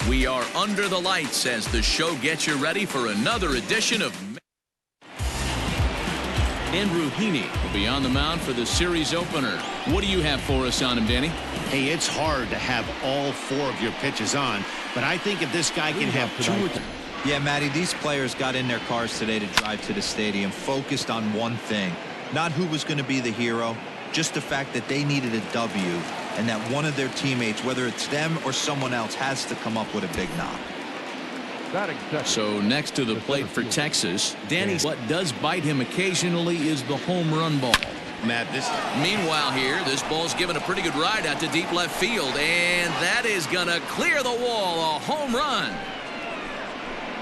We are under the lights as the show gets you ready for another edition of Andrew Heaney will be on the mound for the series opener. What do you have for us on him, Danny? Hey, it's hard to have all 4 of your pitches on, but I think if this guy can have 2 or 3. Yeah, Matty, these players got in their cars today to drive to the stadium focused on one thing. Not who was going to be the hero, just the fact that they needed a W and that one of their teammates, whether it's them or someone else, has to come up with a big knock. So next to the plate for Texas, Danny, what does bite him occasionally is the home run ball. Matt, Meanwhile here, this ball's given a pretty good ride out to deep left field, and that is gonna clear the wall. A home run.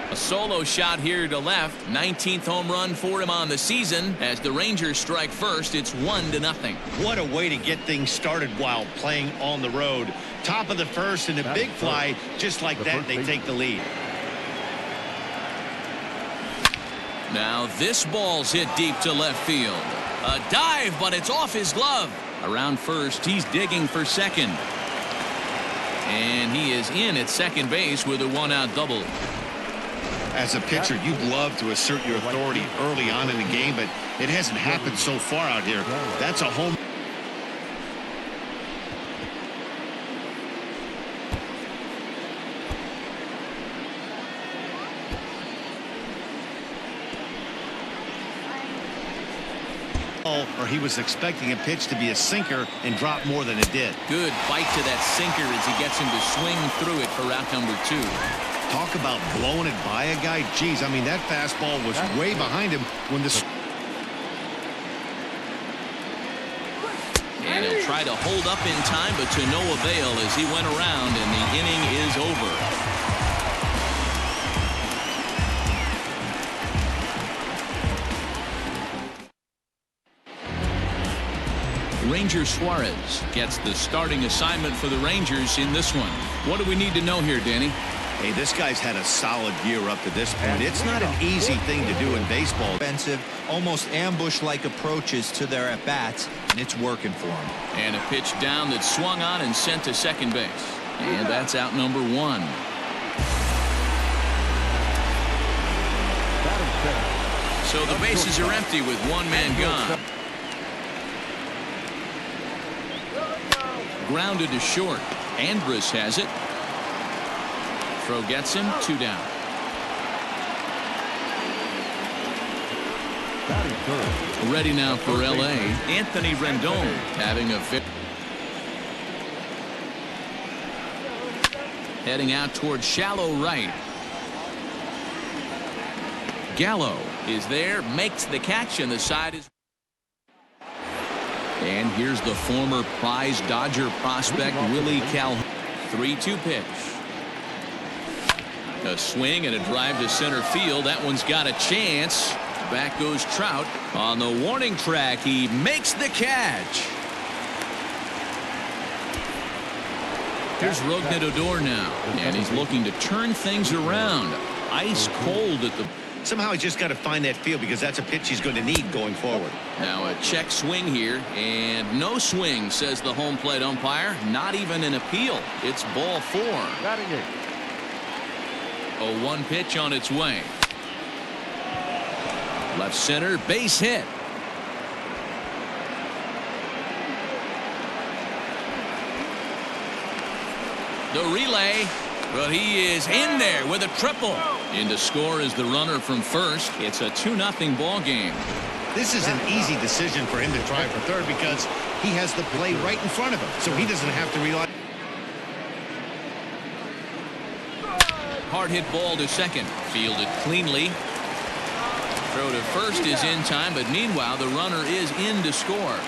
A solo shot here to left. 19th home run for him on the season. As the Rangers strike first, it's 1-0. what a way to get things started while playing on the road. Top of the first and a big fly. Just like that, they take the lead. Now this ball's hit deep to left field. A dive, but it's off his glove. Around first, he's digging for second. And he is in at second base with a 1-out double. As a pitcher, you'd love to assert your authority early on in the game, but it hasn't happened so far out here. That's a home. Or he was expecting a pitch to be a sinker and drop more than it did. Good bite to that sinker as he gets him to swing through it for route number 2. Talk about blowing it by a guy. Geez, I mean, that fastball was way behind him when this. And he'll try to hold up in time, but to no avail as he went around and the inning is over. Ranger Suarez gets the starting assignment for the Rangers in this one. What do we need to know here, Danny? Hey, this guy's had a solid year up to this point. It's not an easy thing to do in baseball. Offensive, almost ambush-like approaches to their at-bats, and it's working for him. And a pitch down that swung on and sent to second base. And that's out number 1. So the bases are empty with one man gone. Grounded to short. Andrus has it. Throw gets him. 2 down. Ready now for L.A. Anthony Rendon having a fit. Heading out towards shallow right. Gallo is there, makes the catch, and the side is. And here's the former prize Dodger prospect Willie Calhoun. 3-2 pitch. A swing and a drive to center field. That one's got a chance. Back goes Trout. On the warning track, he makes the catch. Here's Rougned Odor now. And he's looking to turn things around. Ice cold at the. Somehow he's just got to find that feel because that's a pitch he's going to need going forward. Now a check swing here, and no swing, says the home plate umpire. Not even an appeal. It's ball 4. A 1 pitch on its way. Left center, base hit. The relay, but he is in there with a triple. In to score is the runner from first. It's a 2-0 ball game. This is an easy decision for him to try for third because he has the play right in front of him, so he doesn't have to rely. Hard hit ball to second. Fielded cleanly. Throw to first is in time, but meanwhile the runner is in to score.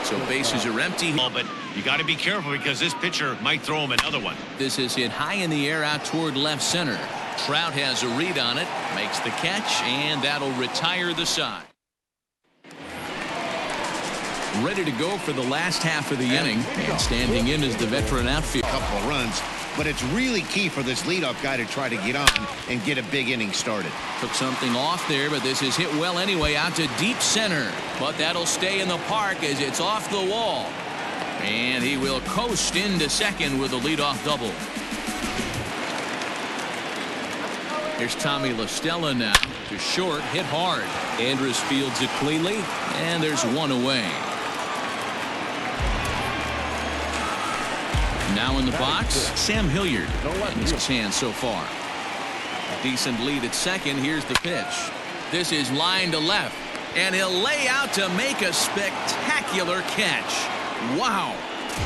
So bases are empty. But you got to be careful because this pitcher might throw him another one. This is hit high in the air out toward left center. Trout has a read on it, makes the catch, and that'll retire the side. Ready to go for the last half of the inning, and standing in is the veteran outfield. Couple of runs, but it's really key for this leadoff guy to try to get on and get a big inning started. Took something off there, but this is hit well anyway out to deep center. But that'll stay in the park as it's off the wall. And he will coast into second with a leadoff double. Here's Tommy LaStella now to short, hit hard. Andrus fields it cleanly, and there's one away. Now in the box, Sam Hilliard. And his hand so far. A decent lead at second. Here's the pitch. This is line to left, and he'll lay out to make a spectacular catch. Wow.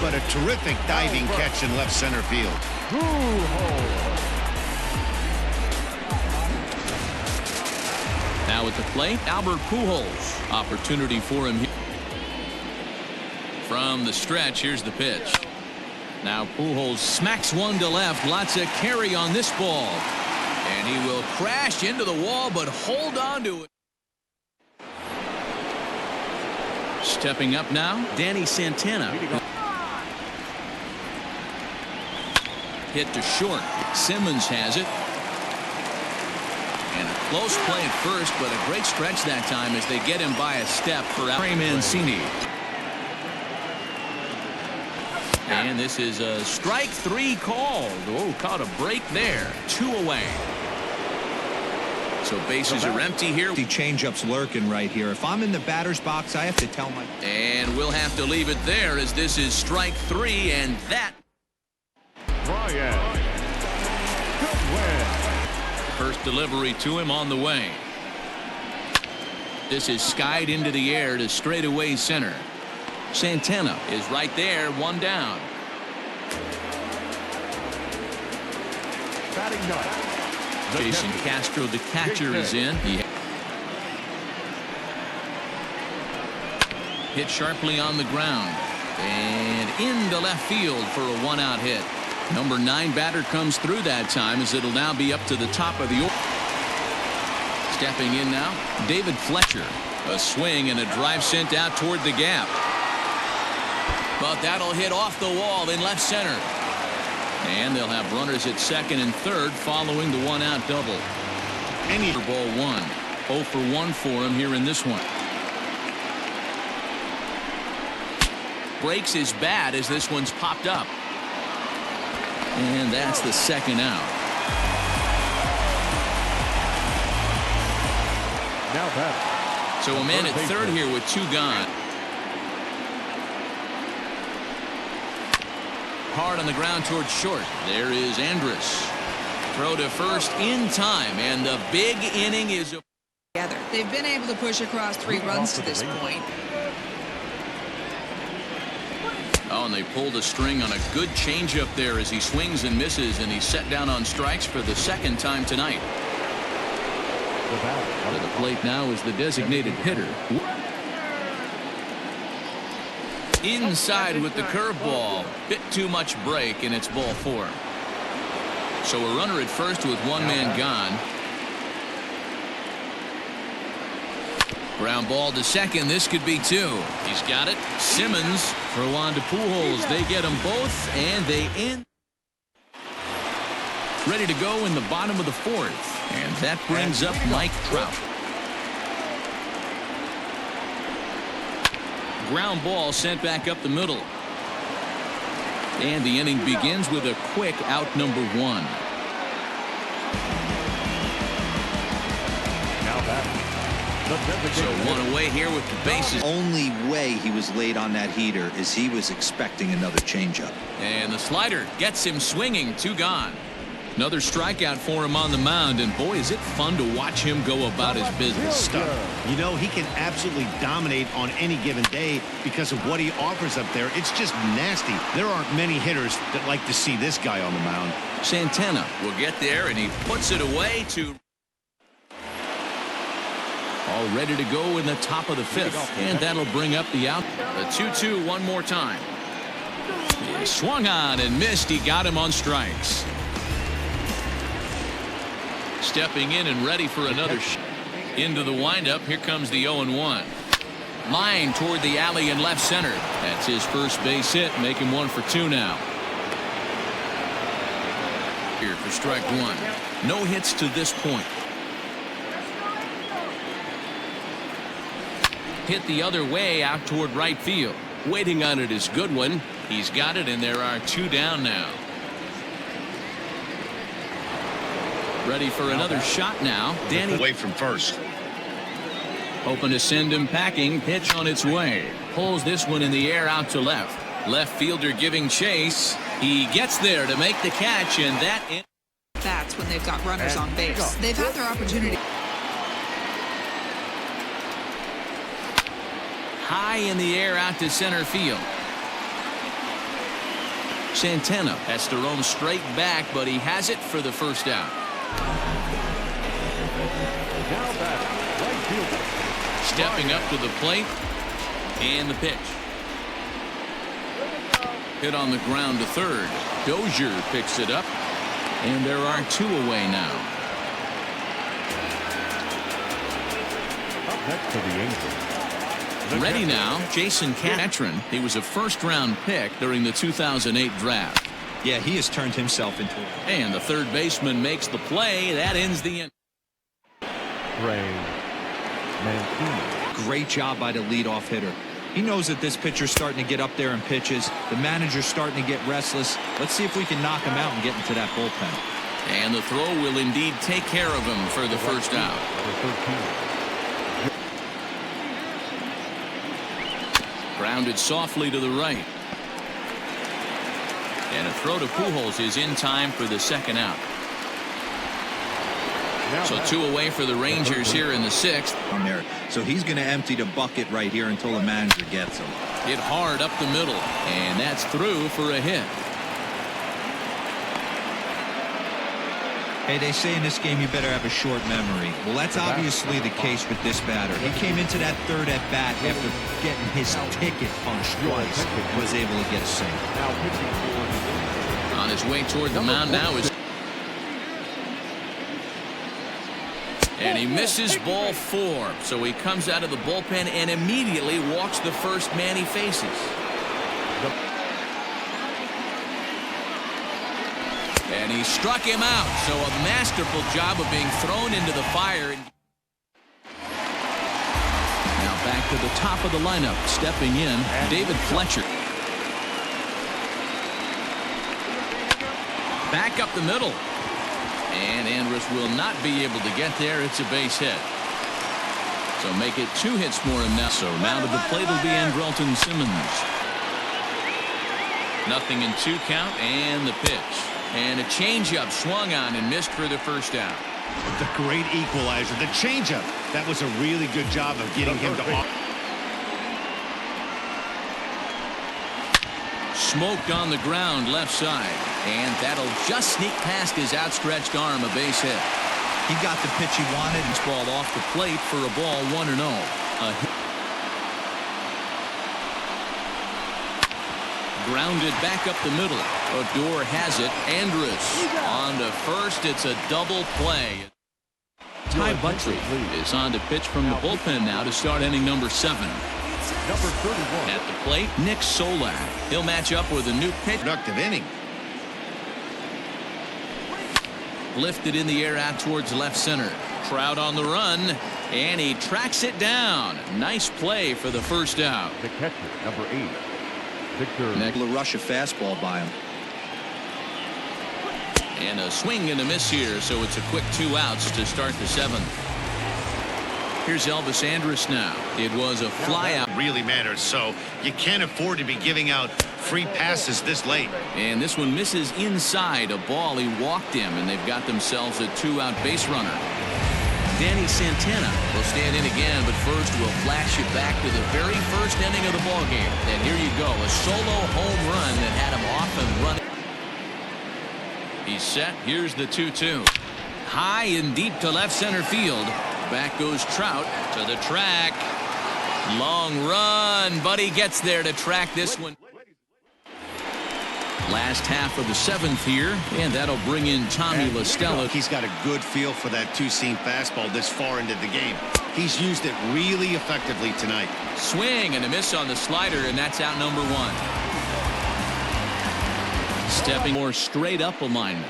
But a terrific diving catch in left center field. Now at the plate, Albert Pujols. Opportunity for him here. From the stretch, here's the pitch. Now Pujols smacks one to left. Lots of carry on this ball. And he will crash into the wall, but hold on to it. Stepping up now, Danny Santana. Hit to short. Simmons has it. And a close play at first, but a great stretch that time as they get him by a step for Trey Mancini. And this is a strike three called. Oh, caught a break there. 2 away. So bases are empty here. The changeup's lurking right here. If I'm in the batter's box, I have to tell my... And we'll have to leave it there as this is strike 3, and that... First delivery to him on the way. This is skied into the air to straightaway center. Santana is right there, 1 down. Jason Castro, the catcher, is in. He hit sharply on the ground and into left field for a 1-out hit. Number 9 batter comes through that time as it'll now be up to the top of the order. Stepping in now, David Fletcher. A swing and a drive sent out toward the gap. But that'll hit off the wall in left center. And they'll have runners at second and third following the 1-out double. Ball 1. 0 for 1 for him here in this one. Breaks his bat as this one's popped up. And that's the 2nd out. Now batter. So a man at third here with 2 gone. Hard on the ground towards short. There is Andrus. Throw to first in time, and the big inning is together. They've been able to push across 3 runs to this point. Oh, and they pulled a string on a good changeup there as he swings and misses, and he's set down on strikes for the 2nd time tonight. To the plate now is the designated hitter. Inside with the curveball. Bit too much break, and it's ball 4. So a runner at first with 1 man gone. Ground ball to second. This could be 2. He's got it. Simmons throw on to Pujols. They get them both, and they end. Ready to go in the bottom of the 4th. And that brings up Mike Trout. Ground ball sent back up the middle. And the inning begins with a quick out number 1. Now batter. So 1 away here with the bases. Only way he was late on that heater is he was expecting another changeup. And the slider gets him swinging. 2 gone. Another strikeout for him on the mound, and boy, is it fun to watch him go about his business. You know, he can absolutely dominate on any given day because of what he offers up there. It's just nasty. There aren't many hitters that like to see this guy on the mound. Santana will get there, and he puts it away to... All ready to go in the top of the 5th, and that'll bring up the out. The 2-2 one more time. He swung on and missed. He got him on strikes. Stepping in and ready for another shot. Into the windup. Here comes the 0-1. Line toward the alley in left center. That's his first base hit. Make him 1 for 2 now. Here for strike 1. No hits to this point. Hit the other way out toward right field. Waiting on it is Goodwin. He's got it, and there are 2 down now. Ready for another shot now. Danny Away from first. hoping to send him packing. Pitch on its way. Pulls this one in the air out to left. Left fielder giving chase. He gets there to make the catch, and That's when they've got runners on base. They've had their opportunity. high in the air out to center field. Santana has to roam straight back, but he has it for the first out. Now back, right fielder. Stepping up to the plate, and the pitch. Hit on the ground to third. Dozier picks it up, and there are 2 away now. Up next to the Angels. Ready now, Jason Catron. He was a first-round pick during the 2008 draft. Yeah, he has turned himself into it. And the third baseman makes the play. That ends the inning. Ray Mancini. Great job by the leadoff hitter. He knows that this pitcher's starting to get up there in pitches. The manager's starting to get restless. Let's see if we can knock him out and get into that bullpen. And the throw will indeed take care of him for the first out. Number 13. Grounded softly to the right. And a throw to Pujols is in time for the second out. So 2 away for the Rangers here in the 6th. On there. So he's going to empty the bucket right here until the manager gets him. Hit hard up the middle. And that's through for a hit. Hey, they say in this game you better have a short memory. Well, that's obviously the case with this batter. He came into that third at bat after getting his ticket punched twice. Was able to get a single. Now pitching for On his way toward the mound now is. And he misses ball 4. So he comes out of the bullpen and immediately walks the first man he faces. And he struck him out. So a masterful job of being thrown into the fire. Now back to the top of the lineup. Stepping in, David Fletcher. Back up the middle. And Andrus will not be able to get there. It's a base hit. So make it 2 hits for him now. So now to the plate will be Andrelton Simmons. Nothing in 2 count, and the pitch. And a changeup swung on and missed for the first out. The great equalizer, the changeup. That was a really good job of getting him to off. Smoked on the ground left side. And that'll just sneak past his outstretched arm, a base hit. He got the pitch he wanted. He's ball off the plate for a ball 1-0. A hit. Grounded back up the middle. Odor has it. Andrus on to first. It's a double play. Ty Buttrey is on to pitch from the bullpen now to start inning number 7. number 31. At the plate, Nick Solak. He'll match up with a new pitch. Productive inning. Lifted in the air out towards left center. Crowd on the run, and he tracks it down. Nice play for the first out. The catcher, number 8. Victor. Able to rush a fastball by him. And a swing and a miss here, so it's a quick 2 outs to start the 7th. Here's Elvis Andrus now. It was a fly out. Really matters, so you can't afford to be giving out free passes this late. And this one misses inside a ball. He walked him, and they've got themselves a 2-out base runner. Danny Santana will stand in again, but first we'll flash you back to the very first inning of the ballgame. And here you go, a solo home run that had him off and running. He's set. Here's the 2-2. High and deep to left center field. Back goes Trout to the track. Long run, but he gets there to track this one. Last half of the 7th here, and that'll bring in Tommy La Stella. He's got a good feel for that 2-seam fastball this far into the game. He's used it really effectively tonight. Swing and a miss on the slider, and that's out number 1. Stepping more straight up alignment.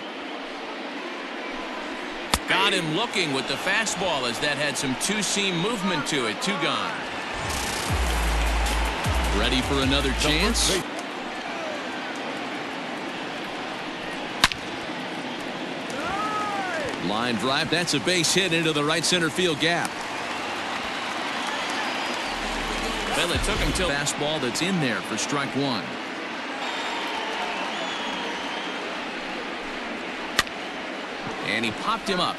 Got him looking with the fastball as that had some 2-seam movement to it. 2 gone. Ready for another chance. Line drive. That's a base hit into the right center field gap. Well, it took him till fastball that's in there for strike one. And he popped him up.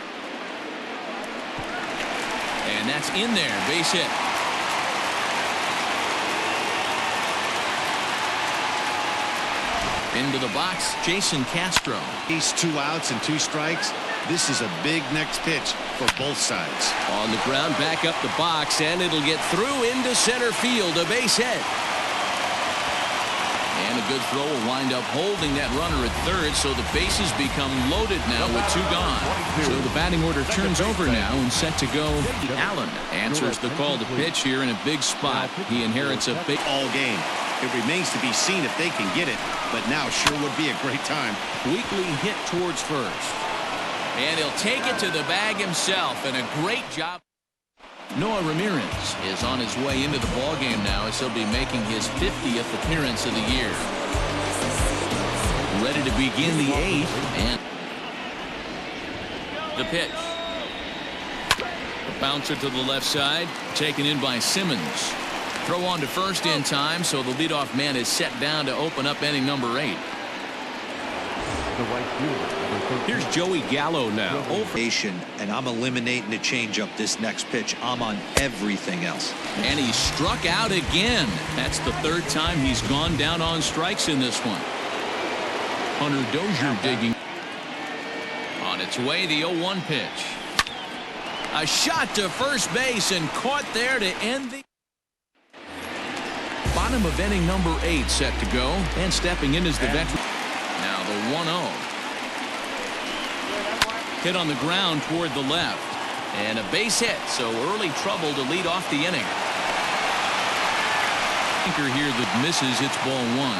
And that's in there. Base hit. Into the box, Jason Castro. He's 2 outs and 2 strikes. This is a big next pitch for both sides. On the ground, back up the box, and it'll get through into center field. A base hit. And a good throw will wind up holding that runner at third, so the bases become loaded now with 2 gone. So the batting order turns over now and set to go. Allen answers the call to pitch here in a big spot. He inherits a big all game. It remains to be seen if they can get it, but now sure would be a great time. weekly hit towards first. And he'll take it to the bag himself, and a great job. Noah Ramirez is on his way into the ballgame now as he'll be making his 50th appearance of the year. Ready to begin the 8th, and the pitch. A bouncer to the left side, taken in by Simmons. Throw on to first in time, so the leadoff man is set down to open up inning number 8. The right fielder, number 13. Here's Joey Gallo now. And I'm eliminating the changeup this next pitch. I'm on everything else. And he struck out again. That's the 3rd time he's gone down on strikes in this one. Hunter Dozier digging. On its way, the 0-1 pitch. A shot to first base and caught there to end the bottom of inning number 8 set to go. And stepping in is the veteran. Now the 1-0. Hit on the ground toward the left. And a base hit, so early trouble to lead off the inning. Anchor here that misses, it's ball 1.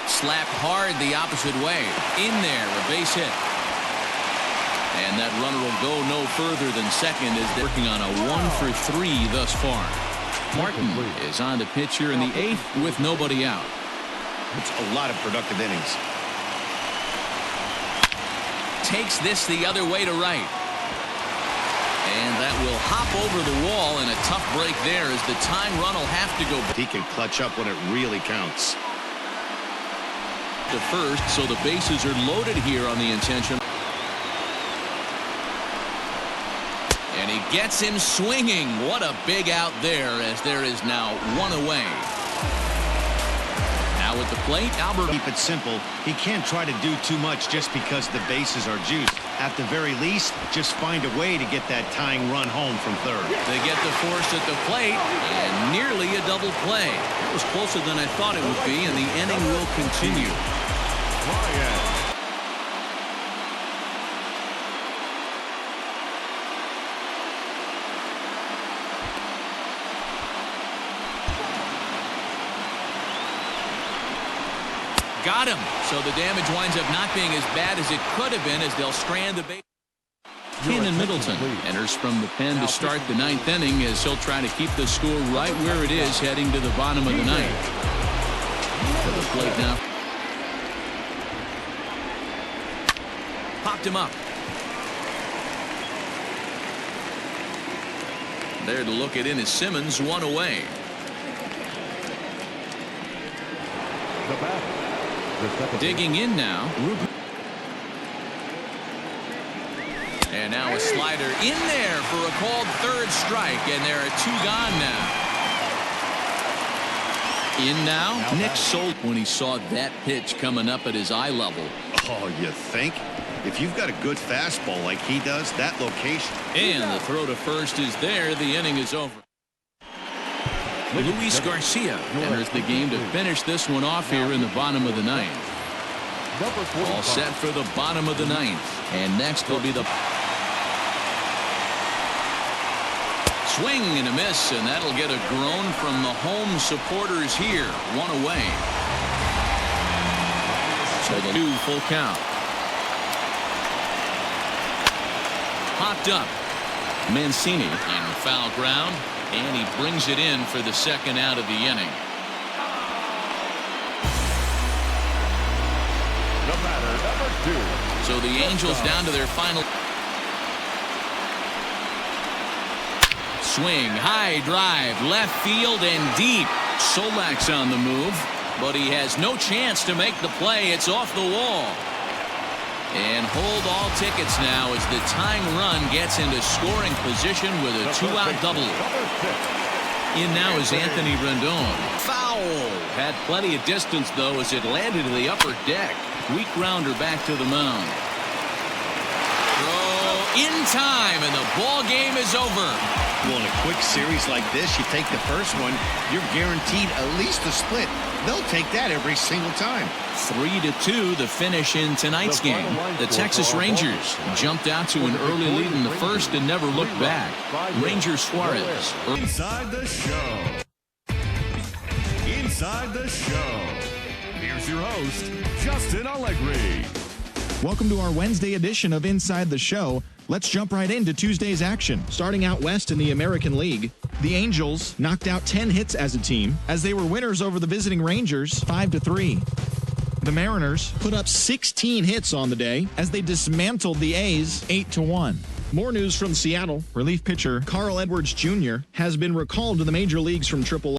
Slapped hard the opposite way. In there, a base hit. And that runner will go no further than second as they're working on a 1-for-3 thus far. Martin is on the pitch here in the 8th with nobody out. It's a lot of productive innings. Takes this the other way to right. And that will hop over the wall, and a tough break there as the time run will have to go. He can clutch up when it really counts. To first, so the bases are loaded here on the intention. And he gets him swinging. What a big out there, as there is now 1 away. Now at the plate, Albert. Keep it simple. He can't try to do too much just because the bases are juiced. At the very least, just find a way to get that tying run home from third. They get the force at the plate, and nearly a double play. It was closer than I thought it would be, and the inning will continue. Got him. So the damage winds up not being as bad as it could have been, as they'll strand the base. Kenan Middleton enters from the pen to start the 9th inning, as he'll try to keep the score right where it is heading to the bottom of the 9th. To the plate now. Popped him up. There to look it in is Simmons, 1 away. The batter. Digging in now. And now a slider in there for a called 3rd strike, and there are 2 gone now. In now, Nick sold when he saw that pitch coming up at his eye level. Oh, you think? If you've got a good fastball like he does, that location. And the throw to first is there. The inning is over. Luis Garcia enters the game to finish this one off here in the bottom of the 9th. All set for the bottom of the 9th. And next will be the swing and a miss, and that'll get a groan from the home supporters here. 1 away. So the 2 full count. Popped up. Mancini in foul ground, and he brings it in for the second out of the inning. The batter, number 2. So the Angels down to their final. Swing, high drive, left field and deep. Solak's on the move, but he has no chance to make the play. It's off the wall. And hold all tickets now as the tying run gets into scoring position with a 2-out double. In now is Anthony Rendon. Foul. Had plenty of distance, though, as it landed in the upper deck. Weak grounder back to the mound. Throw in time, and the ball game is over. Well, in a quick series like this, you take the first one, you're guaranteed at least a split. They'll take that every single time. 3-2 the finish in tonight's game. The Texas Rangers jumped out to an early lead in the first and never looked back. Ranger Suarez. Inside the show. Inside the show. Here's your host, Justin Allegri. Welcome to our Wednesday edition of Inside the Show. Let's jump right into Tuesday's action. Starting out west in the American League, the Angels knocked out 10 hits as a team as they were winners over the visiting Rangers 5-3. The Mariners put up 16 hits on the day as they dismantled the A's 8-1. More news from Seattle. Relief pitcher Carl Edwards Jr. has been recalled to the major leagues from AAA.